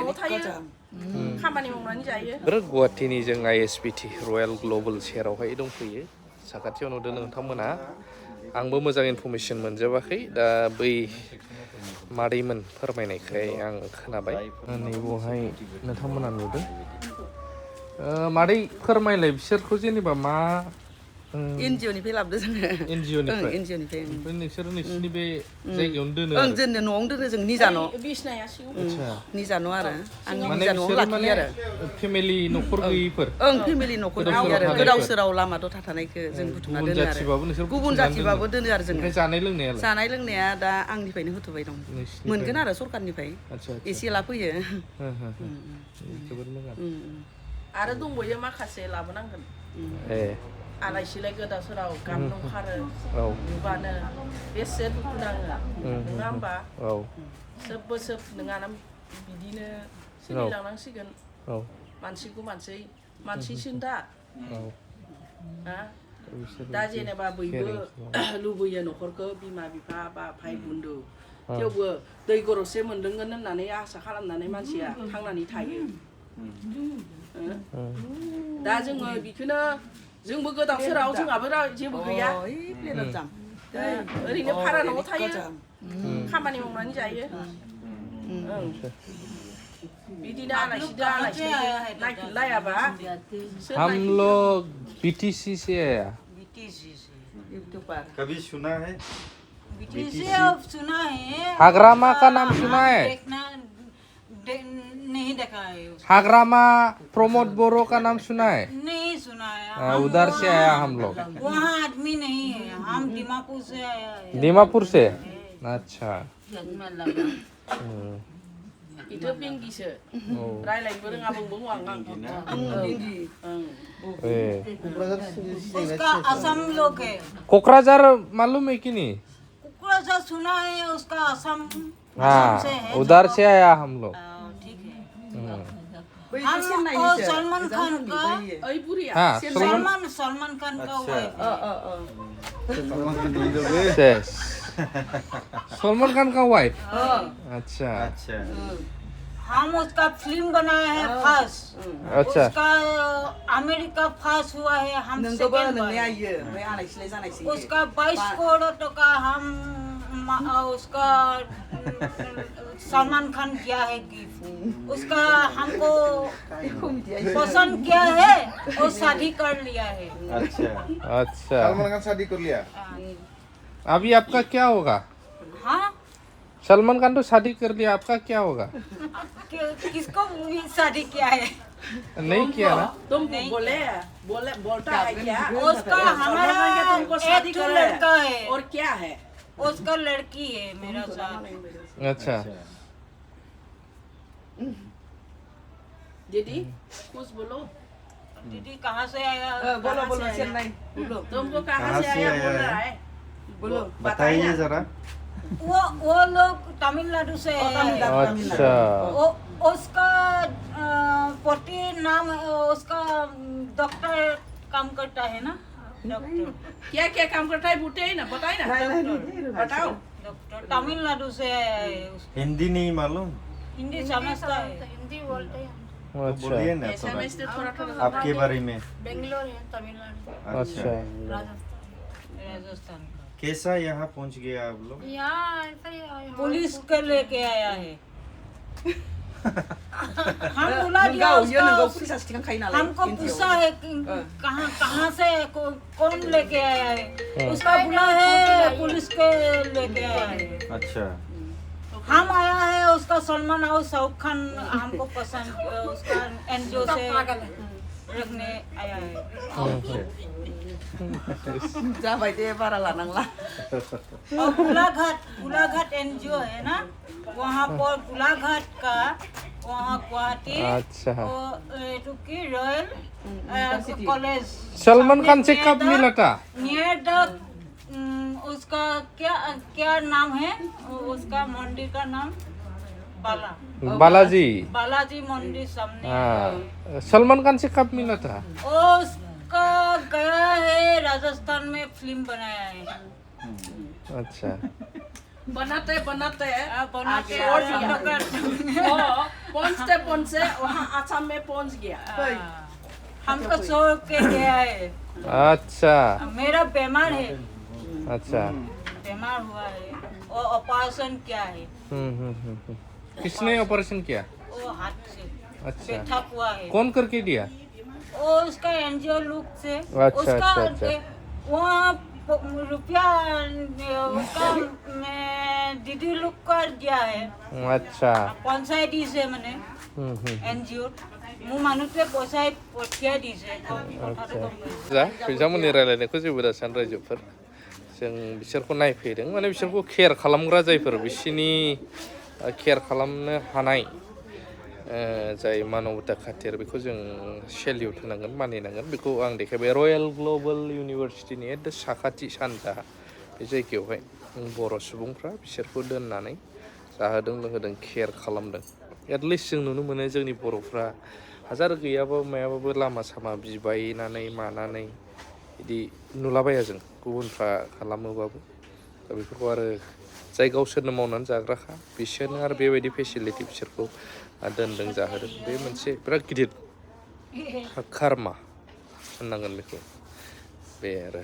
न'आव थायो खामानि मावनानै जायो गुवाहाटीनि जों ISBT रयेल ग्लबेल सेरावहाय दंफैयो साखाथियाव नुदों नोंथांमोना आंबो मोजां इनफरमेसन मोनजोबाखै दा बै मादैमोन फोरमायनायखाय आं खोनाबाय नैबावहाय नोंथांमोना नुदों मादै फोरमायलाय बिसोरखौ जेनेबा मा NGOनिफ्राय लाबोदो जोङो NGOनिफ्राय NGOनिफ्राय ओमफ्राय नोंसोरो नोंसिनि बे जायगायावनो दोनो ओं जोंनो न'आवनो दोनो जों निजा न' निजा न' आरो आंनि निजा न'आव लाखियो आरो फेमिलि न'खर गैयिफोर ओं फेमिलि न'खर गैयि आरो गोदाव सोराव लामा दथा थानायखौ जों बुथुमना दोनो आरो गुबुन जाथिबाबो दोनो आरो जोङो जानाय लोंनाया दा आंनिफ्रायनो होथ'बाय दं मोनगोन आरो सरखारनिफ्राय एसे एला फैयो जोबोद मोजां आरो दंबावयो माखासे लाबोनांगोन आलाय सिलाय गोदाव सोराव गान ओंखारो नुबानो बेसे दुखु नाङो नङा होमबा सोबबो सोब नङाना बिदिनो सोलिलांनांसिगोन मानसिखौ मानसिसिन दा दा जेनेबा बयबो लुबैयो न'खरखौ बिमा बिफा बा भाइ बन्धु थेवबो दै गरदसे मोनलोंगोन होननानै आसा खालामनानै मानसिया थांनानै थायो दा जोङो बेखौनो जोंबो गोदाव सोराव जोंहाबो जेबो गैया ओरैनो भारा न'आव थायो खामानि मावनानै जायो बिदिनो आलायसिदो नायफिनलायाबा हम लोग BTC से आया कभी सुना है BTC सुना है हाग्रामा का नाम सुना है नहीं देखा है हाग्रामा प्रमोद बोरो का नाम सुना है नहीं सुना है उधर से आया हम लोग वहाँ आदमी नहीं है हम दीमापुर से आया है दीमापुर से अच्छा itu pinggise रायलायनोबो रोङा बुंबो उसका असम लोग है कोकराझार मालूम है कि नहीं कोकराझार सुना है उसका असम हाँ उधर से आया हम लोग ठीक है और सलमान खान का हाँ सलमान खान का सलमान खान का वाइफ अच्छा हम उसका फिल्म बनाया है फर्स्ट अच्छा उसका अमेरिका फर्स्ट हुआ है हम सेकंड उसका 22 करोड़ टका हम उसका सलमान खान किया है गिफ्ट उसका हमको पसंद किया है और शादी कर लिया है अच्छा सलमान खान शादी कर लिया अभी आपका क्या होगा हाँ सलमान खान तो शादी कर लिया आपका क्या होगा किसको शादी किया है नहीं किया ना तुम बोलता है क्या उसका हमारा तुमको शादी कर लड़का है और क्या है उसका लड़की है मेरा साथ अच्छा दीदी कुछ बोलो दीदी कहाँ से आया बोलो चेन्नई तुमको कहाँ से आया बोल रहा है बोलो बताइए जरा वो लोग तमिलनाडु से है अच्छा उसका पति नाम उसका डॉक्टर काम करता है ना डॉक्टर क्या क्या काम करता है बूटे ही ना बताए ना बताओ डॉक्टर तमिलनाडु से है हिंदी नहीं मालूम हिंदी समझता है हिंदी बोलते हैं बोलिए ना थोड़ा आपके बारे में बेंगलोर है तमिलनाडु अच्छा राजस्थान कैसा यहाँ पहुँच गया आप लोग यहाँ ऐसा ही आए हैं। पुलिस के लेके आया है हम बोला दिया हमको पूछा है कहाँ कहाँ से कौन लेके आया है उसका बोला है पुलिस के लेके आया है अच्छा हम आया है उसका सलमान और शाहरुख खान हमको पसंद उसका एनजीओ से रखने आया है जा भाई दे बारा लानांला और गुलाघाट एनजीओ है ना वहाँ पर गुलाघाट का वहाँ गुवाहाटी अच्छा रॉयल कॉलेज सलमान खान से कब मिला था नियर द उसका क्या नाम है उसका मंदिर का नाम बालाजी मंदिर सामने सलमान खान से कब मिला था उसका गया है राजस्थान में फिल्म बनाया है अच्छा बनाते बनाते बनाते छोड़ दिया पहुंचते वहाँ आसाम में पहुंच गया हमको छोड़ के गया है अच्छा मेरा बीमार है अच्छा बीमार हुआ है और ऑपरेशन किया है किसने ऑपरेशन किया वो हाथ से अच्छा बैठा हुआ है कौन करके दिया वो उसका एनजीओ लोग से अच्छा, उसका अच्छा। वहाँ रुपया उसका दीदी लोग कर दिया है अच्छा पंचायत दी से मैंने एनजीओ मु मानुते पौसाय पठिया दी से जा बिथांमोननि रायलायनायखौ जेबो दासान रायजोफोर जों बिसोरखौ नायफैदों माने बिसोरखौ केयार खालामग्रा जायफोर बिसिनि केयार खालामनो हानाय जाय मानबता खाथिर बेखौ जों सेल्युट होनांगोन मानिनांगोन बेखौ आं देखायबाय रयेल ग्लबेल इउनिभारसिटिनि एकदम साखाथि सानजा बे जायगायावहाय बर' सुबुंफ्रा बिसोरखौ दोननानै जाहोदों लोंहोदों केयार खालामदों एटलिस्ट जों नुनो मोनो जोंनि बर'फ्रा हाजार गैयाबाबो मायाबाबो लामा सामा बिबायनानै मानानै बिदि नुलाबाया जों गुबुनफ्रा खालामोबाबो दा बेफोरखौ आरो जाय गावसोरनो मावनानै जाग्राखा बिसोरनो आरो बेबायदि फेसिलिटि बिसोरखौ दोनदों जाहोदों बे मोनसे बिराद गिदिर खारमा होननांगोन बेखौ बे आरो